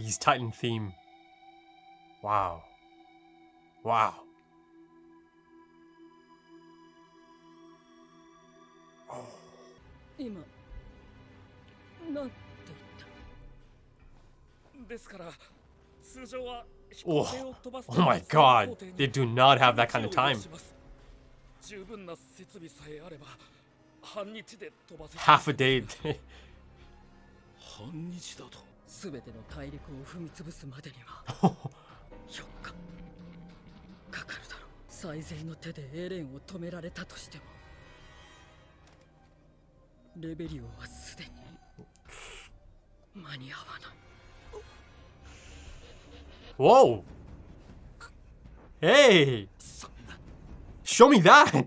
90s Titan theme. Wow. Wow. Oh. Oh. Oh my god. They do not have that kind of time. Half a day. Whoa! Hey! Show me that!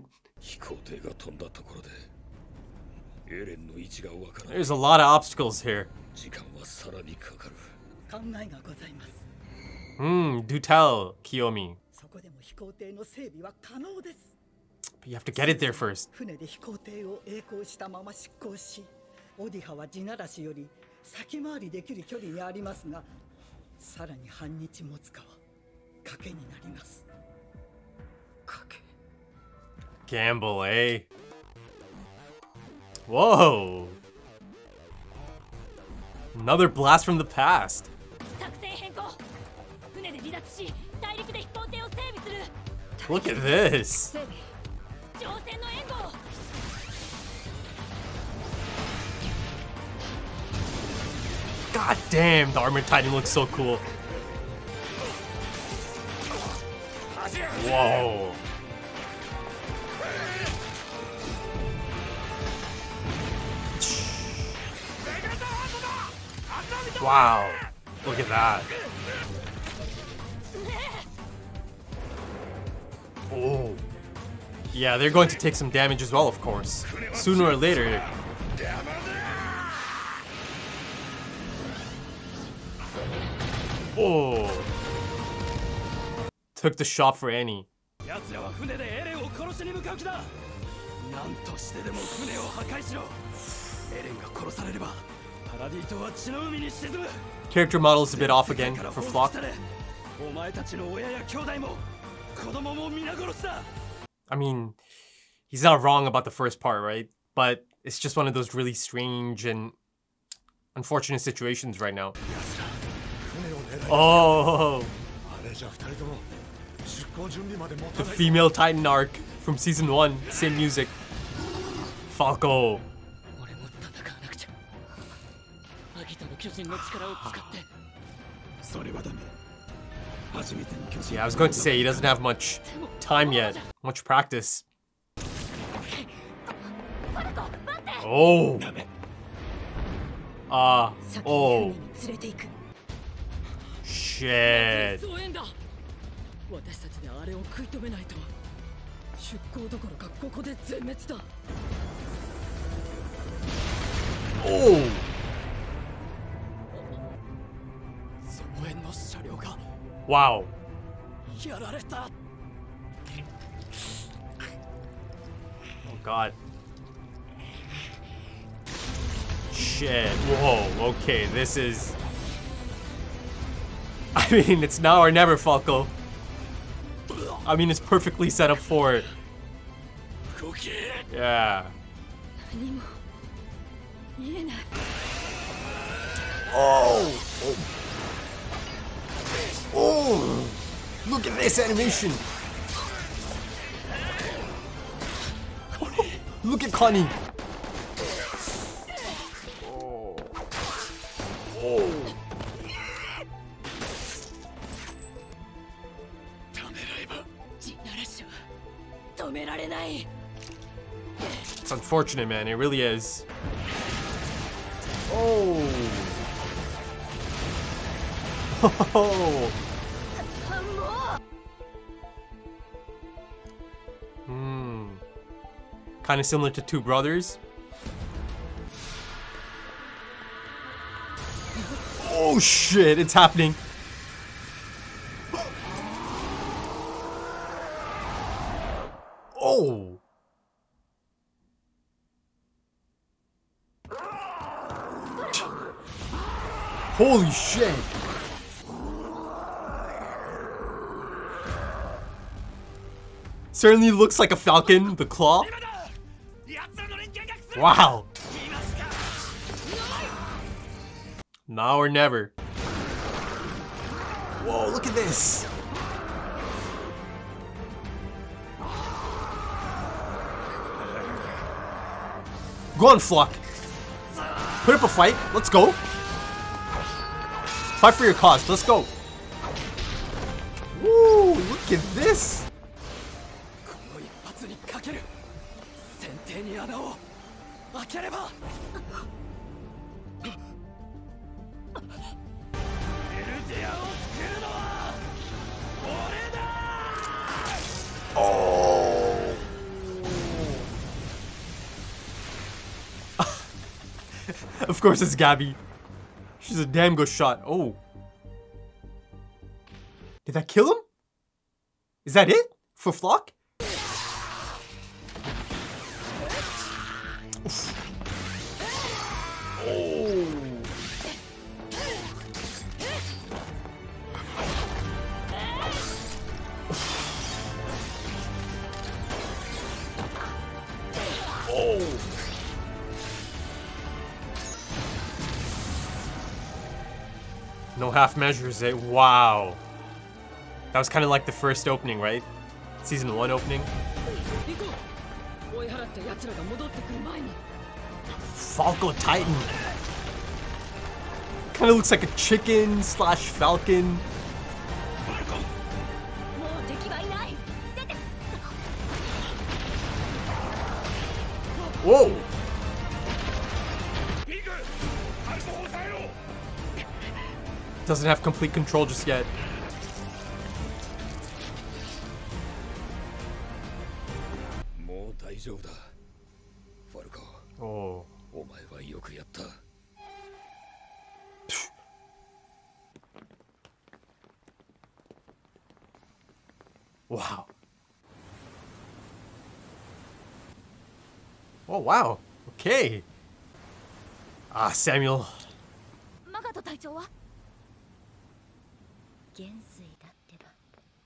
There's a lot of obstacles here. Do tell, Kiyomi. But you have to get it there first. Gamble, eh? Whoa! Another blast from the past. Look at this. God damn, the Armored Titan looks so cool. Whoa. Wow. Look at that. Oh. Yeah, they're going to take some damage as well, of course. Sooner or later. Oh. Took the shot for Annie. Character model is a bit off again for Flock. I mean, he's not wrong about the first part, right? But it's just one of those really strange and unfortunate situations right now. Oh! The female Titan arc from season 1, same music. Falco. Yeah, I was going to say he doesn't have much time yet, much practice. Oh. Oh. Shit. Oh. Wow. Oh god. Shit. Whoa, okay, this is... I mean, it's now or never, Falco. I mean, it's perfectly set up for it. Yeah. Oh! Oh! Look at this animation! Look at Connie! Oh! Oh! It's unfortunate, man. It really is. Oh! Oh! Kind of similar to Two Brothers. Oh shit, it's happening. Oh. Holy shit. Certainly looks like a falcon, the claw. Wow. Now or never. Whoa, look at this. Go on, Flock. Put up a fight. Let's go. Fight for your cause. Let's go. Woo, look at this. Oh. Of course it's Gabby. She's a damn good shot. Oh. Did that kill him? Is that it? For Flock? Oof. Oh. Oh. No half measures, eh? Wow. That was kind of like the first opening, right? Season 1 opening. Falco Titan. Kind of looks like a chicken slash falcon. Whoa. Doesn't have complete control just yet. Oh. Wow. Oh, wow. Okay. Ah, Samuel.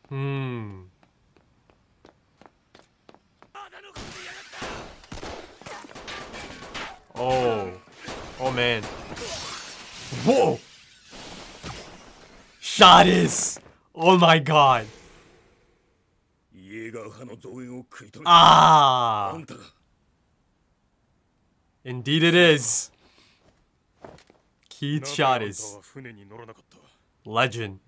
Hmm. Oh. Oh, man. Whoa! Shadis! Oh my god. Ah! Indeed it is. Keith Shadis. Legend.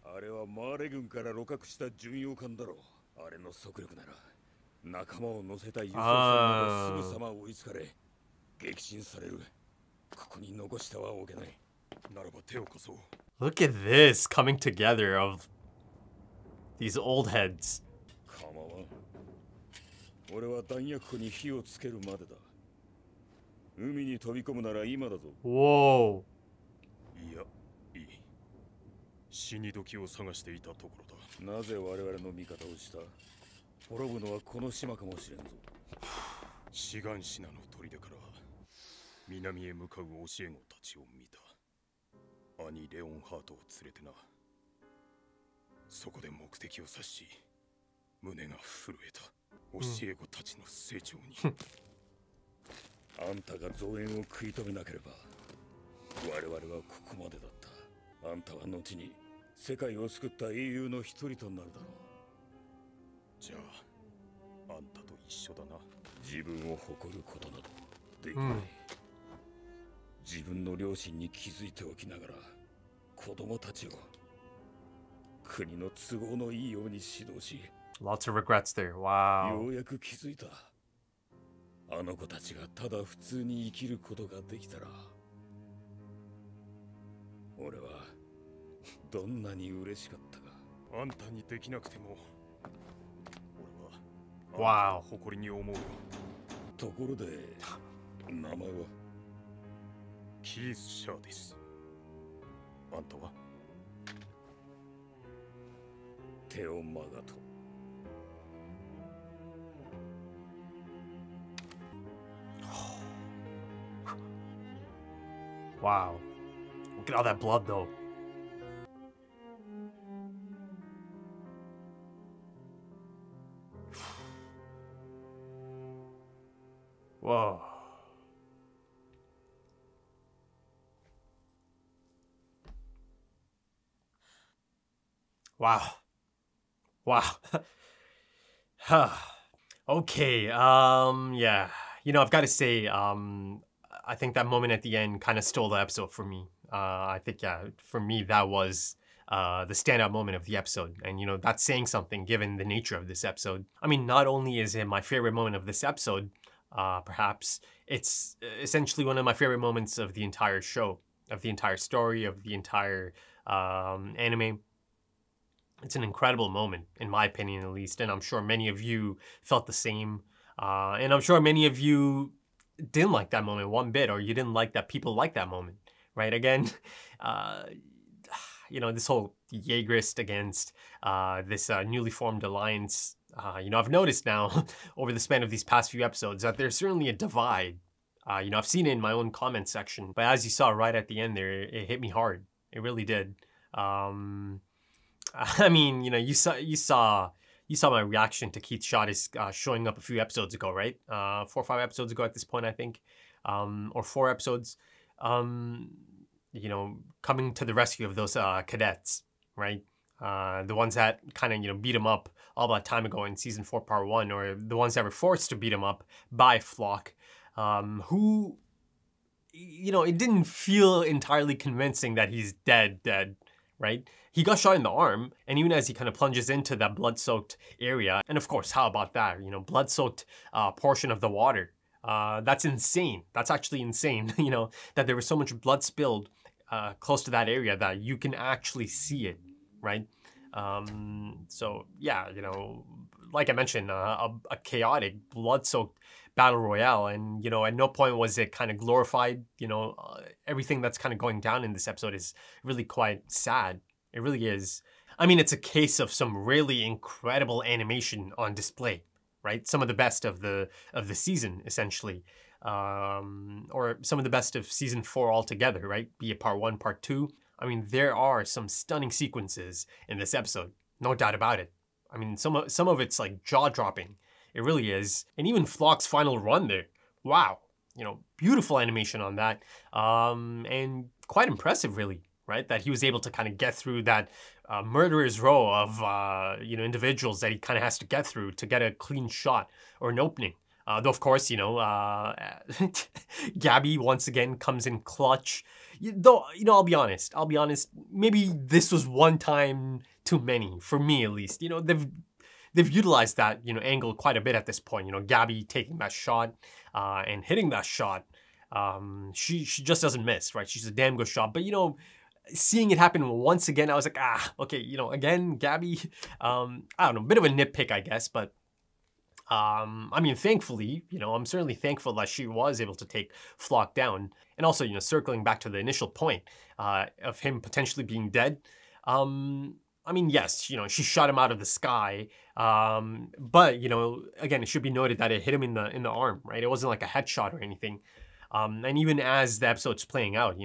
Look at this coming together of these old heads. Whoa. 死に時を探していたところだ。なぜ我々の味方をした？滅ぶのはこの島かもしれんぞ。志願シナの砦から南へ向かう教え子たちを見た。兄レオンハートを連れてな。そこで目的を察し、胸が震えた。教え子たちの成長に。あんたが増援を食い止めなければ、我々はここまでだった。あんたは後に世界を救った英雄の一人となるだろう。じゃあ、あんたと一緒だな。自分を誇ることなどできない。自分の両親に気づいておきながら、子供たちを国の都合のいいように指導し。Lots of regrets there. Wow. ようやく気づいた。あの子たちがただ普通に生きることができたら、俺はどんなに嬉しかったか。あんたにできなくても、俺は誇りに思うよ。ところで、名前はキース・シャーです。あんたはテオ・マガト。Wow. Look at all that blood, though. Wow. Wow. Okay, yeah. I've got to say, I think that moment at the end kind of stole the episode for me. I think, yeah, for me, that was the standout moment of the episode. And, that's saying something given the nature of this episode. I mean, not only is it my favorite moment of this episode, perhaps, it's essentially one of my favorite moments of the entire show, of the entire story, of the entire anime. It's an incredible moment, in my opinion at least, and I'm sure many of you felt the same. And I'm sure many of you didn't like that moment one bit, or you didn't like that people like that moment, right? Again, this whole Jaegerist against this newly formed alliance, I've noticed now over the span of these past few episodes that there's certainly a divide. I've seen it in my own comment section, but as you saw right at the end there, it hit me hard. It really did. I mean, you saw my reaction to Keith Shottis showing up a few episodes ago, right? 4 or 5 episodes ago at this point, I think, or 4 episodes. Coming to the rescue of those cadets, right? The ones that kind of beat him up all that time ago in season 4, part 1, or the ones that were forced to beat him up by Flock, who, it didn't feel entirely convincing that he's dead. Right? He got shot in the arm, and even as he kind of plunges into that blood-soaked area, and of course, how about that? Blood-soaked portion of the water. That's insane. That's actually insane, that there was so much blood spilled close to that area that you can actually see it, right? So, yeah, like I mentioned, a chaotic, blood-soaked battle royale, and, at no point was it kind of glorified. Everything that's kind of going down in this episode is really quite sad. It really is. I mean, it's a case of some really incredible animation on display, right? Some of the best of the season, essentially, or some of the best of season 4 altogether, right? Be it part 1, part 2. I mean, there are some stunning sequences in this episode, no doubt about it. I mean, some of it's like jaw-dropping. It really is. And even Flock's final run there. Wow. Beautiful animation on that. And quite impressive, really, right? That he was able to kind of get through that murderer's row of, individuals that he kind of has to get through to get a clean shot or an opening. Though, of course, Gabby once again comes in clutch. Though, I'll be honest. Maybe this was one time too many, for me at least. They've utilized that, angle quite a bit at this point. Gabby taking that shot and hitting that shot. She just doesn't miss, right? She's a damn good shot. But, seeing it happen once again, I was like, okay, again, Gabby, I don't know, bit of a nitpick, I guess. But, I mean, thankfully, I'm certainly thankful that she was able to take Flock down. And also, circling back to the initial point of him potentially being dead. I mean, yes, she shot him out of the sky, but, again, it should be noted that it hit him in the arm, right? It wasn't like a headshot or anything. And even as the episode's playing out,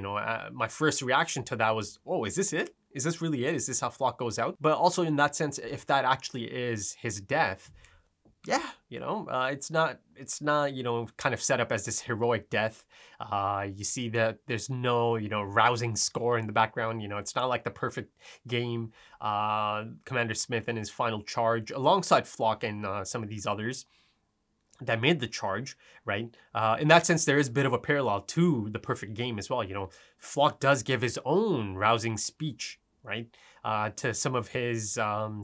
my first reaction to that was, oh, is this it? Is this really it? Is this how Flock goes out? But also in that sense, if that actually is his death, yeah, it's not, kind of set up as this heroic death. You see that there's no, rousing score in the background. It's not like the perfect game. Commander Smith and his final charge alongside Flock and some of these others that made the charge, right? In that sense, there is a bit of a parallel to the perfect game as well. Flock does give his own rousing speech, right? To some of his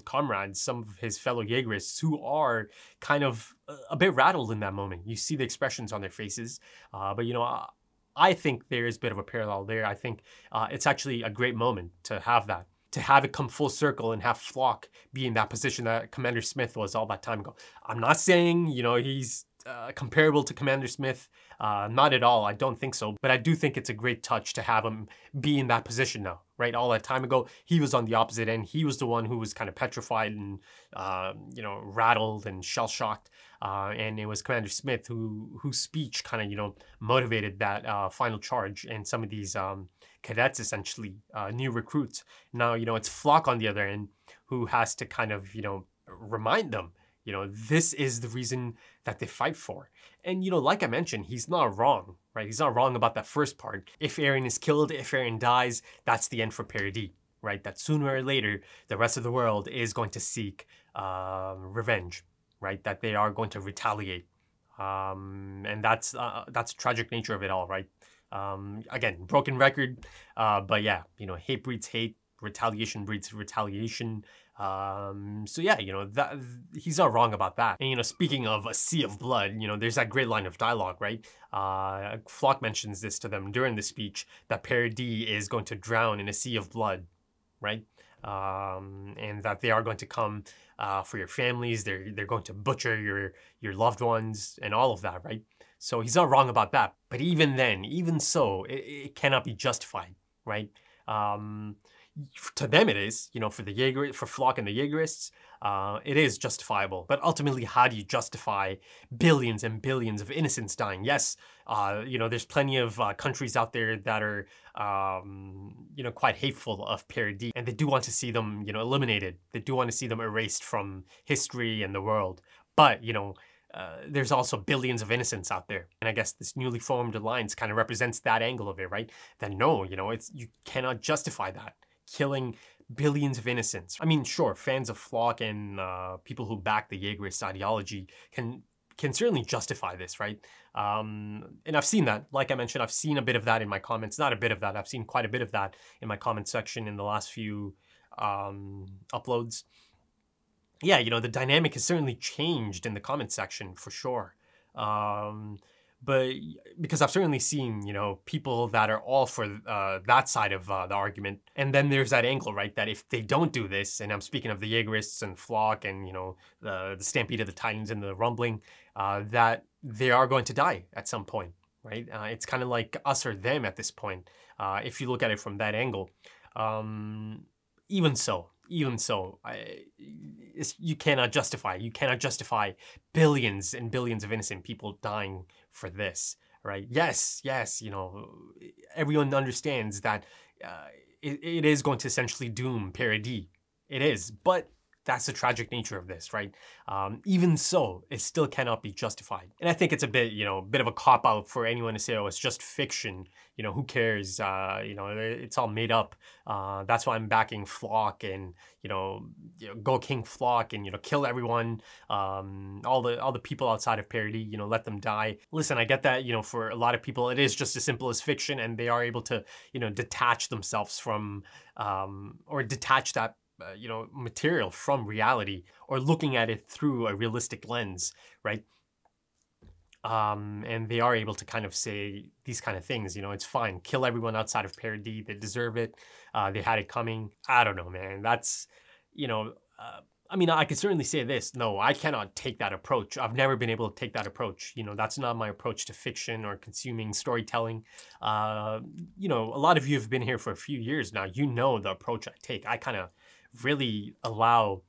comrades, some of his fellow Jaegerists who are kind of a bit rattled in that moment. You see the expressions on their faces. But, I think there is a bit of a parallel there. I think it's actually a great moment to have that. To have it come full circle and have Flock be in that position that Commander Smith was all that time ago. I'm not saying, he's comparable to Commander Smith. Not at all. I don't think so. But I do think it's a great touch to have him be in that position now, right? All that time ago, he was on the opposite end. He was the one who was kind of petrified and, rattled and shell-shocked. And it was Commander Smith whose speech kind of, motivated that final charge. And some of these cadets, essentially, new recruits. Now, it's Flock on the other end who has to kind of, remind them, this is the reason that they fight for. And, like I mentioned, he's not wrong, right? He's not wrong about that first part. If Eren is killed, if Eren dies, that's the end for Paradis. right? That sooner or later, the rest of the world is going to seek revenge, right? That they are going to retaliate. And that's the tragic nature of it all, right? Again, broken record, but yeah, hate breeds hate, retaliation breeds retaliation. So yeah, that he's not wrong about that. And speaking of a sea of blood, there's that great line of dialogue, right? Flock mentions this to them during the speech that Paradis is going to drown in a sea of blood, right? And that they are going to come for your families. They're going to butcher your loved ones and all of that, right? So he's not wrong about that. But even then, even so, it cannot be justified, right? To them it is, for Flock and the Jaegerists, it is justifiable. But ultimately, how do you justify billions and billions of innocents dying? Yes, there's plenty of countries out there that are, quite hateful of Paradis, and they do want to see them, eliminated. They do want to see them erased from history and the world. But, there's also billions of innocents out there. And I guess this newly formed alliance kind of represents that angle of it, right? That no, you cannot justify that. Killing billions of innocents. I mean, sure, fans of Flock and people who back the Jaegerist ideology can certainly justify this, right? And I've seen that. Like I mentioned, I've seen a bit of that in my comments. Not a bit of that. I've seen quite a bit of that in my comment section in the last few uploads. Yeah, the dynamic has certainly changed in the comment section for sure. But because I've certainly seen, people that are all for that side of the argument. And then there's that angle, right? That if they don't do this, and I'm speaking of the Jaegerists and Flock and, the Stampede of the Titans and the Rumbling, that they are going to die at some point, right? It's kind of like us or them at this point, if you look at it from that angle. Even so, you cannot justify billions and billions of innocent people dying for this, right? Yes, everyone understands that it is going to essentially doom Paradis. It is, but that's the tragic nature of this, right? Even so, it still cannot be justified. And I think it's a bit, bit of a cop-out for anyone to say, oh, it's just fiction. Who cares? It's all made up. That's why I'm backing Flock and, go King Flock and, kill everyone. All the people outside of Paradis, let them die. Listen, I get that, for a lot of people, it is just as simple as fiction and they are able to, detach themselves from, or detach that material from reality or looking at it through a realistic lens, right? And they are able to kind of say these kind of things, it's fine. Kill everyone outside of Paradis. They deserve it. They had it coming. I don't know, man. That's, I mean, I can certainly say this. No, I cannot take that approach. I've never been able to take that approach. That's not my approach to fiction or consuming storytelling. A lot of you have been here for a few years now. The approach I take. I kind of really allow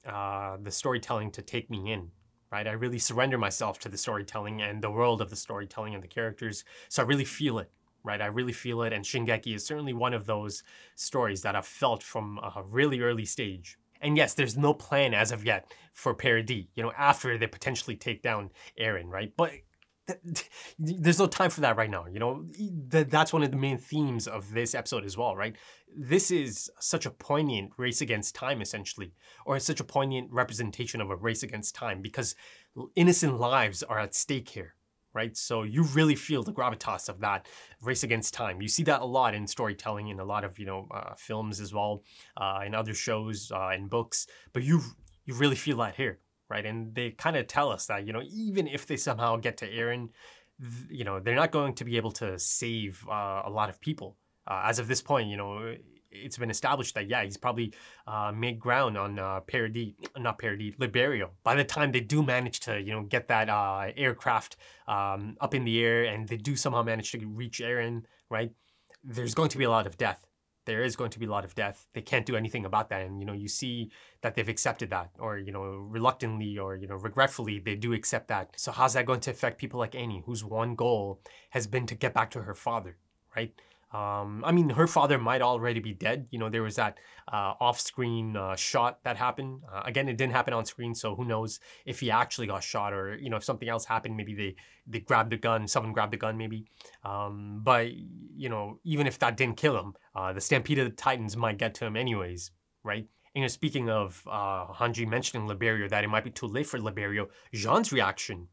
the storytelling to take me in, right? I really surrender myself to the storytelling and the world of the storytelling and the characters. So I really feel it, right? I really feel it. And Shingeki is certainly one of those stories that I've felt from a really early stage. And yes, there's no plan as of yet for Paradis, after they potentially take down Eren, right? But there's no time for that right now. That's one of the main themes of this episode as well, right? This is such a poignant race against time, essentially, or such a poignant representation of a race against time because innocent lives are at stake here, right? So you really feel the gravitas of that race against time. You see that a lot in storytelling, in a lot of, films as well, in other shows, in books, but you really feel that here. Right, and they kind of tell us that, even if they somehow get to Eren, they're not going to be able to save a lot of people. As of this point, it's been established that, yeah, he's probably made ground on Liberio. By the time they do manage to, get that aircraft up in the air and they do somehow manage to reach Eren, right, there's going to be a lot of death. There is going to be a lot of death. They can't do anything about that. And, you see that they've accepted that or, reluctantly or, regretfully, they do accept that. So how's that going to affect people like Annie, whose one goal has been to get back to her father, right? I mean, her father might already be dead. You know, there was that off-screen shot that happened. Again, it didn't happen on screen, so who knows if he actually got shot, or you know, if something else happened. Maybe they grabbed the gun. Someone grabbed the gun, maybe. But you know, even if that didn't kill him, the Stampede of the Titans might get to him anyways, right? You know, speaking of Hanji mentioning Liberio, that it might be too late for Liberio, Jean's reaction,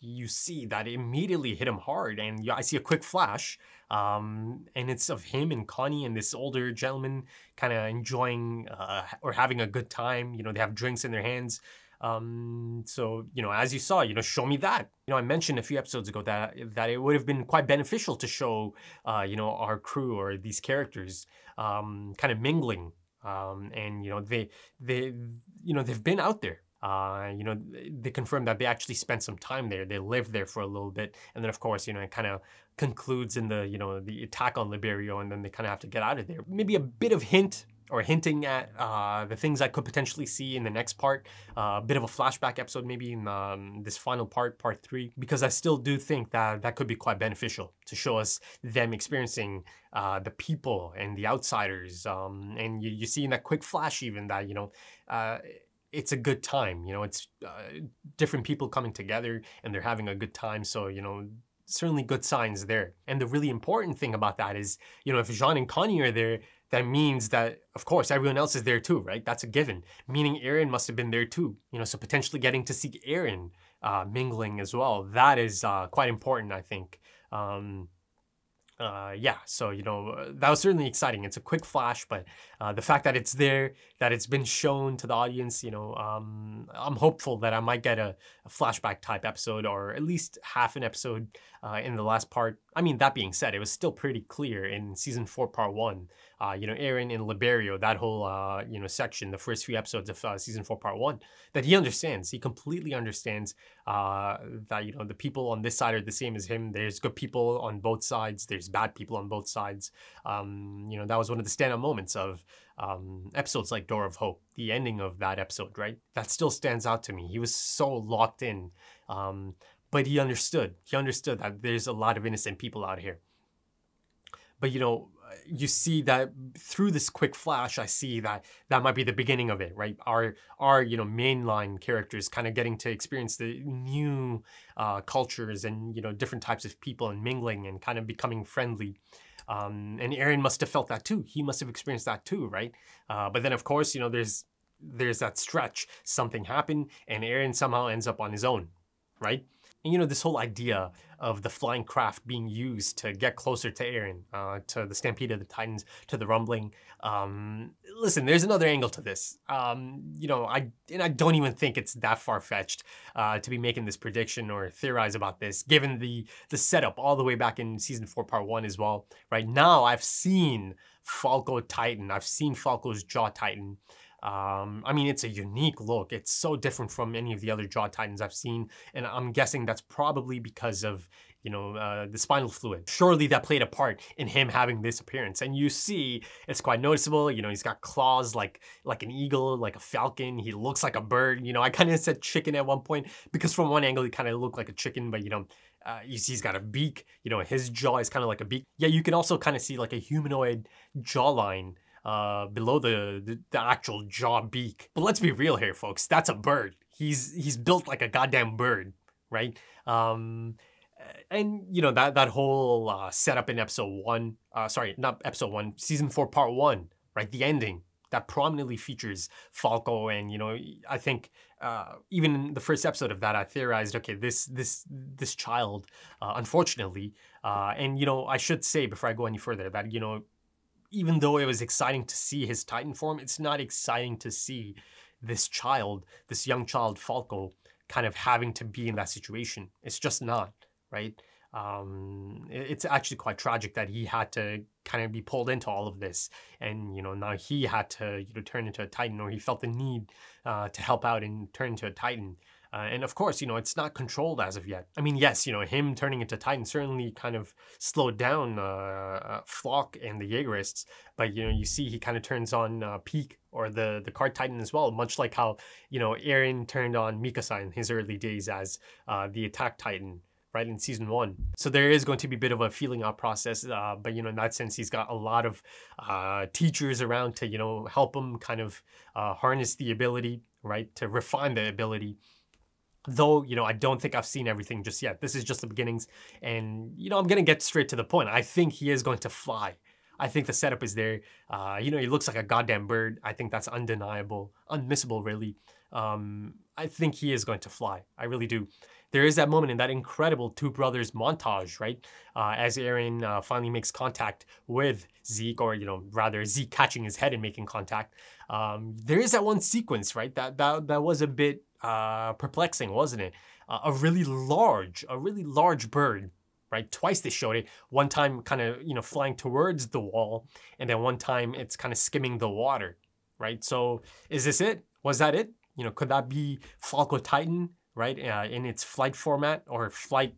you see that it immediately hit him hard, and I see a quick flash, and it's of him and Connie and this older gentleman kind of enjoying or having a good time. You know, they have drinks in their hands. So, you know, as you saw, you know, show me that. You know, I mentioned a few episodes ago that it would have been quite beneficial to show, you know, our crew or these characters kind of mingling. And, you know, they've been out there. You know, they confirmed that they actually spent some time there. They lived there for a little bit. And then, of course, you know, it kind of concludes in the, you know, the attack on Liberio, and then they kind of have to get out of there. Maybe a bit of hint or hinting at the things I could potentially see in the next part. A bit of a flashback episode maybe in this final part, part 3, because I still do think that that could be quite beneficial to show us them experiencing the people and the outsiders. And you see in that quick flash even that, you know, it's a good time. You know, it's different people coming together and they're having a good time. So, you know, certainly good signs there. And the really important thing about that is, you know, if Jean and Connie are there, that means that, of course, everyone else is there too, right? That's a given. Meaning Eren must have been there too. You know, so potentially getting to see Eren mingling as well. That is quite important, I think. Yeah, so, you know, that was certainly exciting. It's a quick flash, but the fact that it's there, that it's been shown to the audience, you know, I'm hopeful that I might get a flashback type episode, or at least half an episode in the last part. I mean, that being said, it was still pretty clear in season 4, part 1, you know, Eren in Liberio, that whole, you know, section, the first few episodes of season 4, part 1, that he understands. He completely understands that, you know, the people on this side are the same as him. There's good people on both sides. There's bad people on both sides. You know, that was one of the standout moments of episodes like Door of Hope, the ending of that episode, right? That still stands out to me. He was so locked in, but he understood. He understood that there's a lot of innocent people out here. But, you know, you see that through this quick flash, I see that that might be the beginning of it, right? Our you know, mainline characters kind of getting to experience the new cultures and, you know, different types of people and mingling and kind of becoming friendly. And Eren must have felt that too. He must have experienced that too, right? But then, of course, you know, there's that stretch. Something happened and Eren somehow ends up on his own, right? And, you know, this whole idea of the flying craft being used to get closer to Eren, to the Stampede of the Titans, to the rumbling. Listen, there's another angle to this. You know, I don't even think it's that far-fetched to be making this prediction or theorize about this, given the setup all the way back in season 4, part 1 as well. Right now, I've seen Falco Titan. I've seen Falco's Jaw Titan. I mean, it's a unique look. It's so different from any of the other Jaw Titans I've seen, and I'm guessing that's probably because of, you know, the spinal fluid. Surely that played a part in him having this appearance. And you see, it's quite noticeable. You know, he's got claws like an eagle, like a falcon. He looks like a bird. You know, I kind of said chicken at one point because from one angle he kind of looked like a chicken, but, you know, you see he's got a beak. You know, his jaw is kind of like a beak. Yeah, you can also kind of see like a humanoid jawline below the actual jaw beak. But let's be real here, folks. That's a bird. He's built like a goddamn bird, right? And, you know, that whole setup in episode 1, sorry, not episode 1, season 4, part 1, right? The ending that prominently features Falco. And, you know, I think even in the first episode of that, I theorized, okay, this child, unfortunately, and, you know, I should say before I go any further that, you know, even though it was exciting to see his Titan form, it's not exciting to see this child, this young child Falco, kind of having to be in that situation. It's just not, right? It's actually quite tragic that he had to kind of be pulled into all of this. And, you know, now he had to, you know, turn into a Titan, or he felt the need to help out and turn into a Titan. And of course, you know, it's not controlled as of yet. I mean, yes, you know, him turning into Titan certainly kind of slowed down Flock and the Jaegerists, but, you know, you see he kind of turns on Peak, or the Card Titan as well, much like how, you know, Eren turned on Mikasa in his early days as the Attack Titan, right, in season 1. So there is going to be a bit of a feeling out process, but in that sense, he's got a lot of teachers around to help him kind of harness the ability, right, to refine the ability. Though, I don't think I've seen everything just yet. This is just the beginnings, and I'm gonna get straight to the point. I think he is going to fly. I think the setup is there. He looks like a goddamn bird. I think that's undeniable, unmissable, really. I think he is going to fly. I really do. There is that moment in that incredible Two Brothers montage, right? As Eren finally makes contact with Zeke, or rather Zeke catching his head and making contact. There is that one sequence, right? That was a bit perplexing, wasn't it? A really large bird, right? Twice they showed it. One time kind of, flying towards the wall, and then one time it's kind of skimming the water, right? So is this it? Was that it? Could that be Falco Titan, right? In its flight format or flight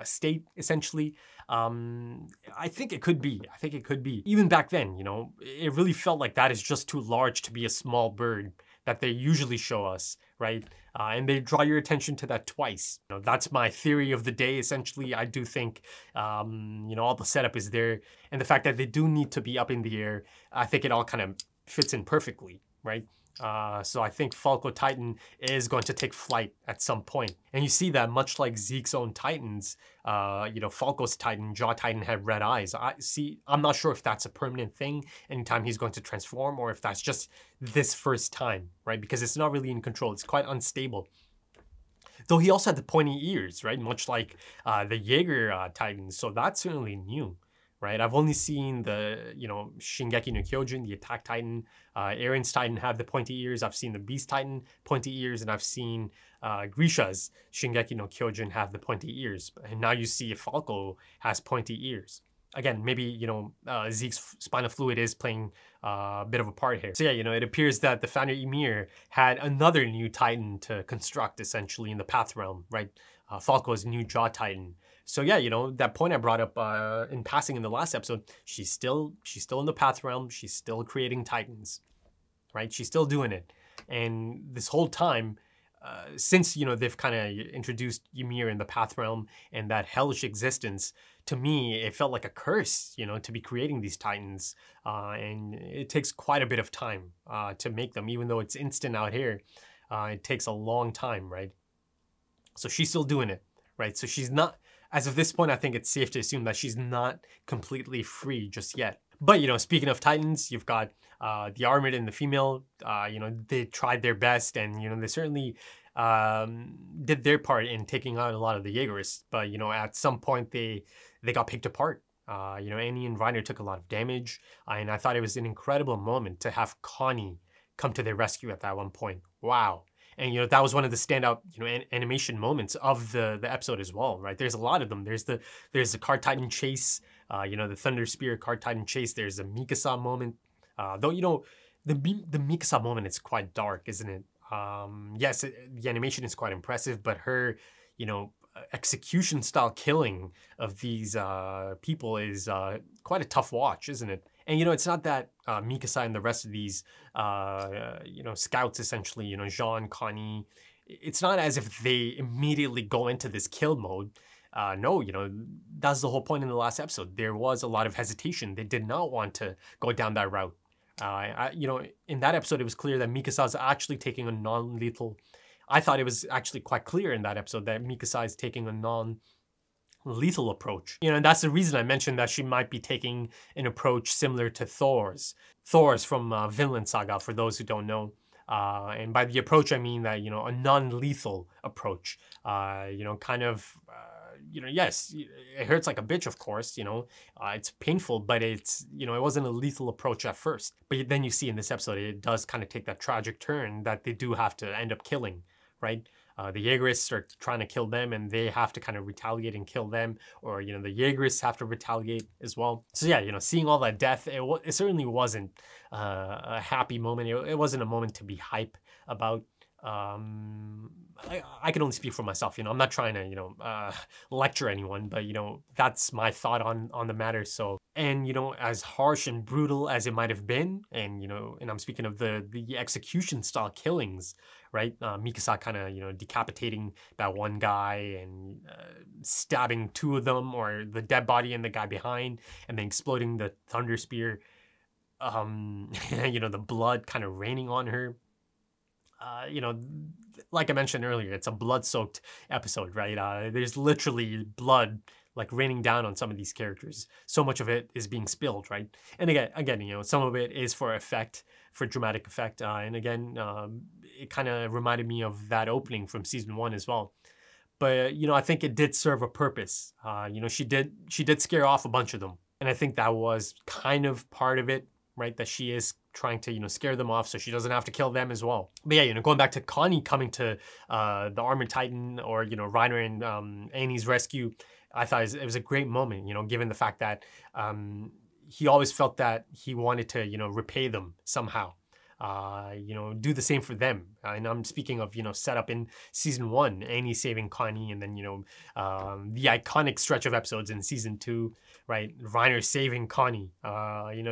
state, essentially. I think it could be. Even back then, it really felt like that is just too large to be a small bird that they usually show us, right? And they draw your attention to that twice. That's my theory of the day, essentially. I do think, all the setup is there. And the fact that they do need to be up in the air, I think it all kind of fits in perfectly, right? So I think Falco Titan is going to take flight at some point. And you see that much like Zeke's own Titans, Falco's Titan, Jaw Titan, had red eyes. I'm not sure if that's a permanent thing anytime he's going to transform, or if that's just this first time, right? Because it's not really in control. It's quite unstable. Though he also had the pointy ears, right? Much like the Jaeger Titan. So that's certainly new. Right, I've only seen the, Shingeki no Kyojin, the Attack Titan, Eren's Titan have the pointy ears. I've seen the Beast Titan pointy ears, and I've seen Grisha's Shingeki no Kyojin have the pointy ears. And now you see Falco has pointy ears. Again, maybe, Zeke's spinal fluid is playing a bit of a part here. So yeah, it appears that the founder Ymir had another new Titan to construct, essentially, in the Path Realm, right? Falco's new Jaw Titan. So yeah, that point I brought up in passing in the last episode, she's still in the Path Realm. She's still creating Titans, right? She's still doing it. And this whole time, since, they've kind of introduced Ymir in the Path Realm and that hellish existence, to me, it felt like a curse, to be creating these Titans. And it takes quite a bit of time to make them, even though it's instant out here. It takes a long time, right? So she's still doing it, right? So she's not... As of this point, I think it's safe to assume that she's not completely free just yet. But, speaking of Titans, you've got the Armored and the female. They tried their best, and, they certainly did their part in taking out a lot of the Jaegerists. But, at some point, they got picked apart. Annie and Reiner took a lot of damage. And I thought it was an incredible moment to have Connie come to their rescue at that one point. Wow. And, that was one of the standout, animation moments of the episode as well, right? There's a lot of them. There's the Card Titan chase, the Thunder Spear Card Titan chase. There's a Mikasa moment. Though, the Mikasa moment is quite dark, isn't it? Yes, the animation is quite impressive, but her, execution style killing of these people is quite a tough watch, isn't it? And, it's not that Mikasa and the rest of these, scouts, essentially, Jean, Connie, it's not as if they immediately go into this kill mode. No, that's the whole point in the last episode. There was a lot of hesitation. They did not want to go down that route. In that episode, it was clear that Mikasa is actually taking a non-lethal... I thought it was actually quite clear in that episode that Mikasa is taking a non-lethal approach. And that's the reason I mentioned that she might be taking an approach similar to Thor's. Thor's from Vinland Saga, for those who don't know. And by the approach, I mean that, a non-lethal approach. Yes, it hurts like a bitch, of course, it's painful, but it's, it wasn't a lethal approach at first. But then you see in this episode, it does kind of take that tragic turn that they do have to end up killing, right? The Jaegerists are trying to kill them, and they have to kind of retaliate and kill them, or, the Jaegerists have to retaliate as well. So yeah, seeing all that death, it certainly wasn't a happy moment. It wasn't a moment to be hype about. I can only speak for myself, I'm not trying to, lecture anyone, but, that's my thought on the matter. So, and, as harsh and brutal as it might have been, and, and I'm speaking of the execution style killings, right? Mikasa kind of, decapitating that one guy and stabbing two of them, or the dead body and the guy behind, and then exploding the thunder spear. The blood kind of raining on her. Like I mentioned earlier, it's a blood-soaked episode, right? There's literally blood like raining down on some of these characters. So much of it is being spilled, right? And again, some of it is for effect, for dramatic effect. And again, it kind of reminded me of that opening from season 1 as well. But I think it did serve a purpose. She did scare off a bunch of them, and I think that was kind of part of it, right? That she is trying to, scare them off so she doesn't have to kill them as well. But yeah, going back to Connie coming to the Armored Titan, or, Reiner and Annie's rescue, I thought it was a great moment, given the fact that he always felt that he wanted to, repay them somehow. Do the same for them. And I'm speaking of, set up in season 1, Annie saving Connie, and then, the iconic stretch of episodes in season 2, right? Reiner saving Connie,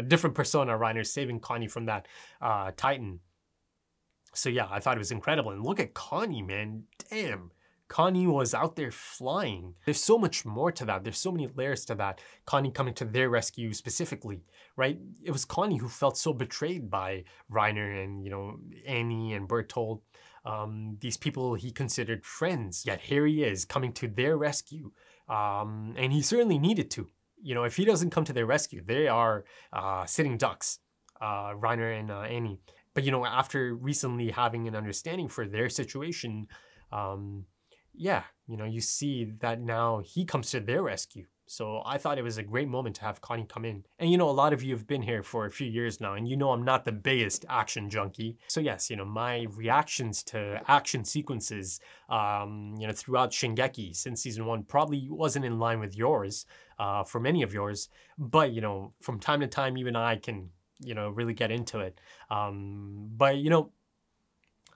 different persona, Reiner saving Connie from that Titan. So yeah, I thought it was incredible. And look at Connie, man, damn. Connie was out there flying. There's so much more to that. There's so many layers to that. Connie coming to their rescue specifically, right? It was Connie who felt so betrayed by Reiner and, Annie and Bertold. These people he considered friends, yet here he is coming to their rescue. And he certainly needed to. If he doesn't come to their rescue, they are sitting ducks, Reiner and Annie. But, after recently having an understanding for their situation, yeah, you see that now he comes to their rescue. So I thought it was a great moment to have Connie come in. And a lot of you have been here for a few years now, and I'm not the biggest action junkie. So yes, my reactions to action sequences, throughout Shingeki since season 1 probably wasn't in line with yours, for many of yours. But, from time to time, even I can, really get into it. But,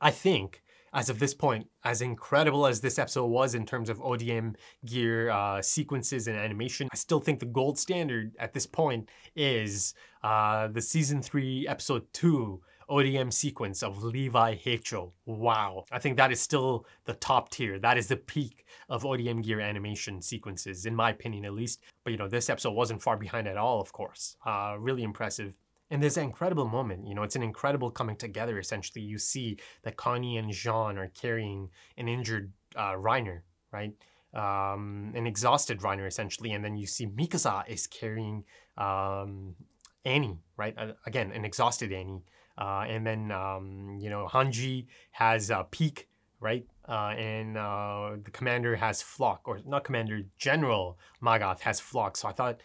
I think, as of this point, as incredible as this episode was in terms of ODM gear sequences and animation, I still think the gold standard at this point is the season 3, episode 2 ODM sequence of Levi Heicho. Wow. I think that is still the top tier. That is the peak of ODM gear animation sequences, in my opinion at least. But this episode wasn't far behind at all, of course. Really impressive. And there's an incredible moment, it's an incredible coming together, essentially. You see that Connie and Jean are carrying an injured Reiner, right? An exhausted Reiner, essentially. And then you see Mikasa is carrying Annie, right? Again, an exhausted Annie. And then, Hanji has Peak, right? And the commander has Flock, or not commander, General Magath has Flock. So I thought,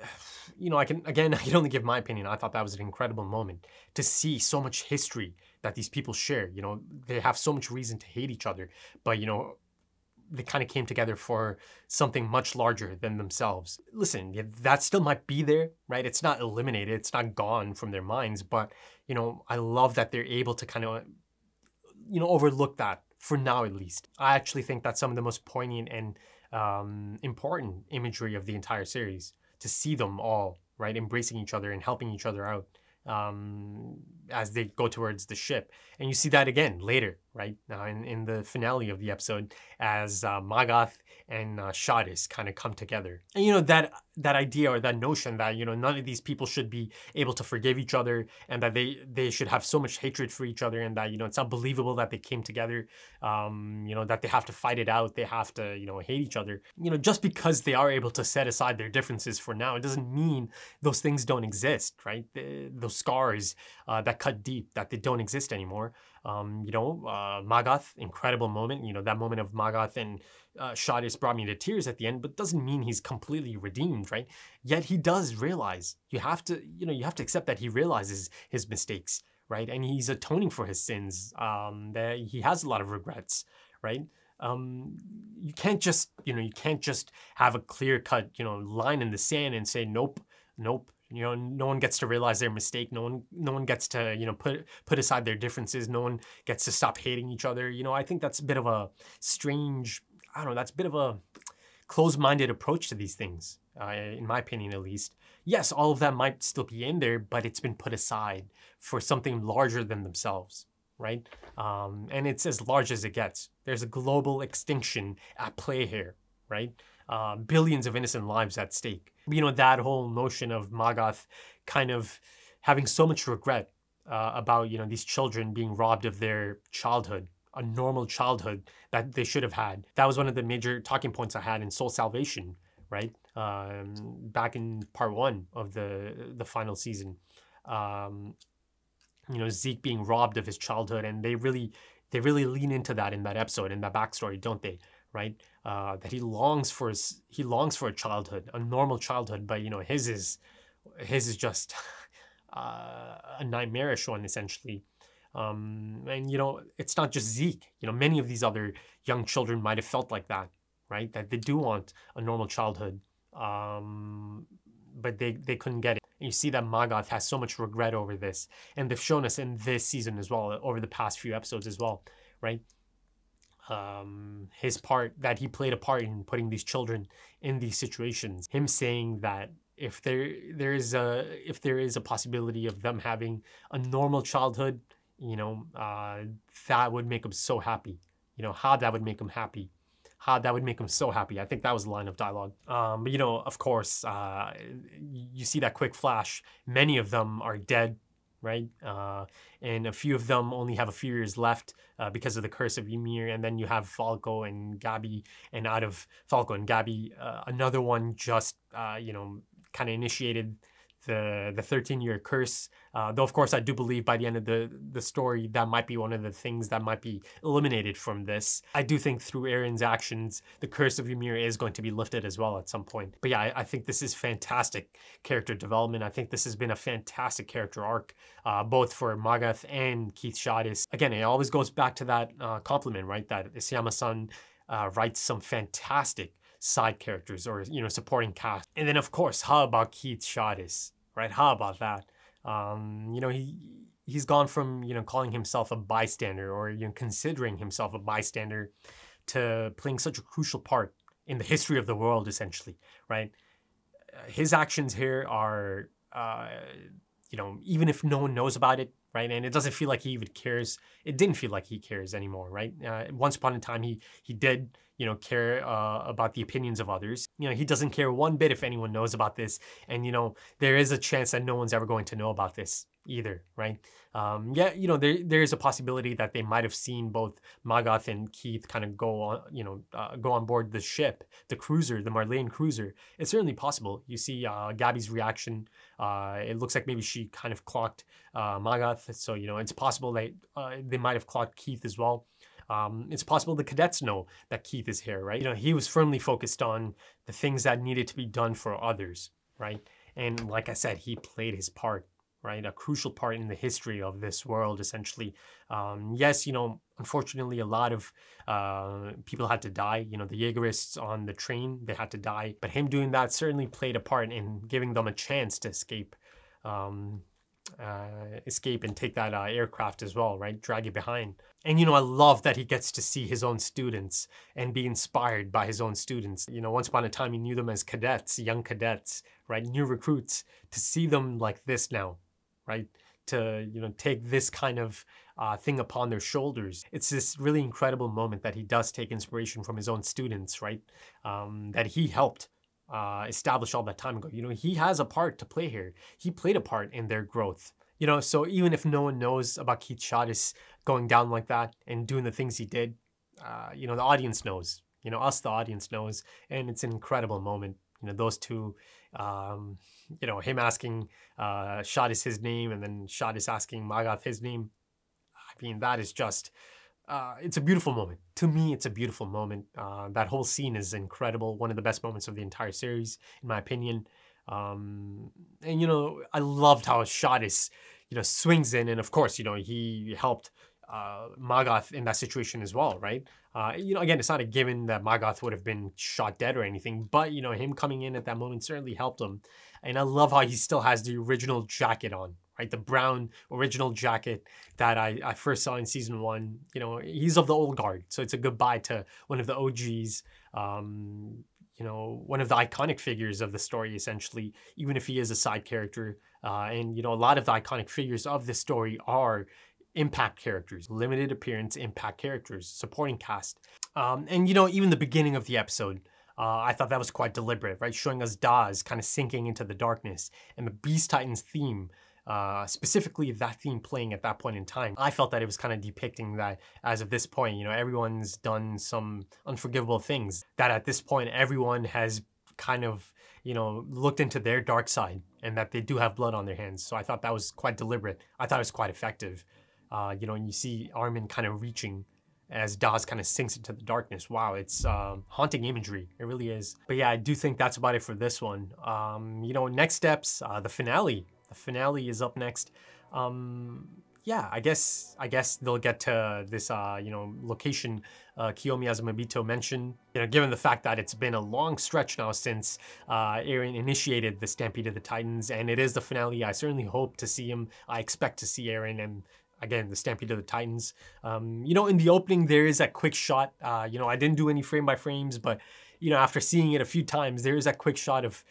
I can only give my opinion. I thought that was an incredible moment to see so much history that these people share. They have so much reason to hate each other, but they kind of came together for something much larger than themselves. Listen, that still might be there, right? It's not eliminated. It's not gone from their minds, but I love that they're able to kind of, overlook that for now, at least. I actually think that's some of the most poignant and important imagery of the entire series. To see them all, right, embracing each other and helping each other out as they go towards the ship. And you see that again later, right, in the finale of the episode, as Magath and Shadis kind of come together. And that idea, or that notion that none of these people should be able to forgive each other, and that they should have so much hatred for each other, and that it's unbelievable that they came together, that they have to fight it out, they have to hate each other. Just because they are able to set aside their differences for now, it doesn't mean those things don't exist, right? Those scars that cut deep, that they don't exist anymore. Magath, incredible moment. That moment of Magath and Shadis brought me to tears at the end, but doesn't mean he's completely redeemed, right? Yet he does realize. You have to accept that he realizes his mistakes, right? And he's atoning for his sins. That he has a lot of regrets, right? You can't just have a clear-cut line in the sand and say nope. No one gets to realize their mistake. No one gets to put aside their differences. No one gets to stop hating each other. I think that's a bit of a strange. I don't know. That's a bit of a closed-minded approach to these things, in my opinion, at least. Yes, all of that might still be in there, but it's been put aside for something larger than themselves. right? And it's as large as it gets. There's a global extinction at play here, right? Billions of innocent lives at stake. You know, that whole notion of Magath kind of having so much regret about, you know, these children being robbed of their childhood, a normal childhood that they should have had. That was one of the major talking points I had in Soul Salvation, right? Back in part 1 of the final season. You know, Zeke being robbed of his childhood, and they really lean into that in that episode, in that backstory, don't they? Right? That he longs for a childhood, a normal childhood, but you know, his is just a nightmarish one, essentially. And you know, it's not just Zeke. You know, many of these other young children might have felt like that, right? That they do want a normal childhood, but they couldn't get it. And you see that Magath has so much regret over this, and they've shown us in this season as well, over the past few episodes as well, right? His part, that he played a part in putting these children in these situations. Him saying that if there is a possibility of them having a normal childhood, you know, that would make him so happy. You know, how that would make him happy. How that would make him so happy. I think that was a line of dialogue. But you know, of course, you see that quick flash. Many of them are dead, right? And a few of them only have a few years left because of the curse of Ymir. And then you have Falco and Gabi, and out of Falco and Gabi, another one just, you know, kind of initiated the 13-year curse. Though, of course, I do believe by the end of the story, that might be one of the things that might be eliminated from this. I do think through Aaron's actions, the curse of Ymir is going to be lifted as well at some point. But yeah, I think this is fantastic character development. I think this has been a fantastic character arc, both for Magath and Keith Shadis. Again, it always goes back to that compliment, right? That Isayama-san writes some fantastic side characters, or, you know, supporting cast. And then, of course, how about Keith Shadis, right? How about that? You know, he's gone from, you know, calling himself a bystander, or, you know, considering himself a bystander, to playing such a crucial part in the history of the world, essentially, right? His actions here are, you know, even if no one knows about it, right? And it doesn't feel like he even cares. It didn't feel like he cares anymore, right? Once upon a time, he did, you know, care about the opinions of others. You know, he doesn't care one bit if anyone knows about this. And, you know, there is a chance that no one's ever going to know about this either, right? Yeah, you know, there is a possibility that they might have seen both Magath and Keith kind of go on, you know, go on board the ship, the cruiser, the Marlene cruiser. It's certainly possible. You see Gabi's reaction. It looks like maybe she kind of clocked Magath. So, you know, it's possible that they might have clocked Keith as well. It's possible the cadets know that Keith is here, right? You know, he was firmly focused on the things that needed to be done for others, right? And like I said, he played his part, right? A crucial part in the history of this world, essentially. Yes, you know, unfortunately, a lot of people had to die. You know, the Jaegerists on the train, they had to die. But him doing that certainly played a part in giving them a chance to escape. Escape and take that aircraft as well, right? Drag it behind. And, you know, I love that he gets to see his own students and be inspired by his own students. You know, once upon a time, he knew them as cadets, young cadets, right? New recruits. To see them like this now, right? To, you know, take this kind of thing upon their shoulders. It's this really incredible moment that he does take inspiration from his own students, right? That he helped established all that time ago. You know, he has a part to play here. He played a part in their growth. You know, so even if no one knows about Keith Shadis going down like that and doing the things he did, you know, the audience knows. You know, us, the audience knows. And it's an incredible moment. You know, those two, you know, him asking Shadis his name, and then Shadis asking Magath his name. I mean, that is just... it's a beautiful moment. To me, it's a beautiful moment. That whole scene is incredible. One of the best moments of the entire series, in my opinion. And, you know, I loved how Shadis, you know, swings in. And, of course, you know, he helped Magath in that situation as well, right? You know, again, it's not a given that Magath would have been shot dead or anything. But, you know, him coming in at that moment certainly helped him. And I love how he still has the original jacket on. Right, the brown original jacket that I first saw in season 1. You know, he's of the old guard, so it's a goodbye to one of the OGs. You know, one of the iconic figures of the story, essentially, even if he is a side character. And you know, a lot of the iconic figures of this story are impact characters, limited appearance impact characters, supporting cast. And you know, even the beginning of the episode, I thought that was quite deliberate, right? Showing us Daz kind of sinking into the darkness, and the Beast Titans theme, specifically that theme playing at that point in time. I felt that it was kind of depicting that as of this point, you know, everyone's done some unforgivable things, that at this point everyone has kind of, you know, looked into their dark side, and that they do have blood on their hands. So I thought that was quite deliberate. I thought it was quite effective. You know, and you see Armin kind of reaching as Daz kind of sinks into the darkness. Wow, it's haunting imagery. It really is. But yeah, I do think that's about it for this one. You know, next steps, the finale. The finale is up next. Yeah, I guess they'll get to this, you know, location Kiyomi Azumabito mentioned. You know, given the fact that it's been a long stretch now since Eren initiated the Stampede of the Titans, and it is the finale, I certainly hope to see him. I expect to see Eren and, again, the Stampede of the Titans. You know, in the opening, there is that quick shot. You know, I didn't do any frame by frames, but, you know, after seeing it a few times, there is that quick shot of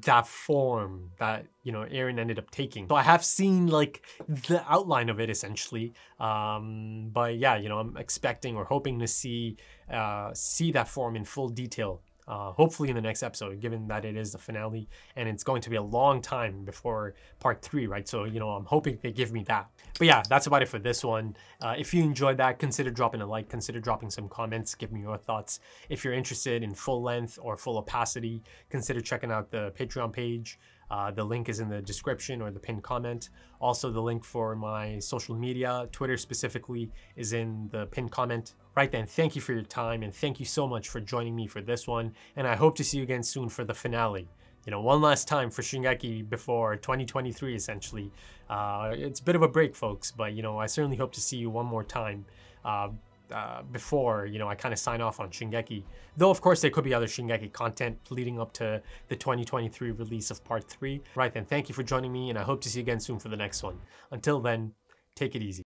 that form that, you know, Eren ended up taking. So I have seen like the outline of it essentially. But yeah, you know, I'm expecting or hoping to see that form in full detail. Hopefully in the next episode, given that it is the finale and it's going to be a long time before part 3, right? So, you know, I'm hoping they give me that. But yeah, that's about it for this one. If you enjoyed that, consider dropping a like, consider dropping some comments, give me your thoughts. If you're interested in full length or full opacity, consider checking out the Patreon page. The link is in the description or the pinned comment. Also, the link for my social media, Twitter specifically, is in the pinned comment. Right then, thank you for your time, and thank you so much for joining me for this one, and I hope to see you again soon for the finale. You know, one last time for Shingeki before 2023, essentially. It's a bit of a break, folks, but, you know, I certainly hope to see you one more time before, you know, I kind of sign off on Shingeki. Though, of course, there could be other Shingeki content leading up to the 2023 release of part 3. Right then, thank you for joining me, and I hope to see you again soon for the next one. Until then, take it easy.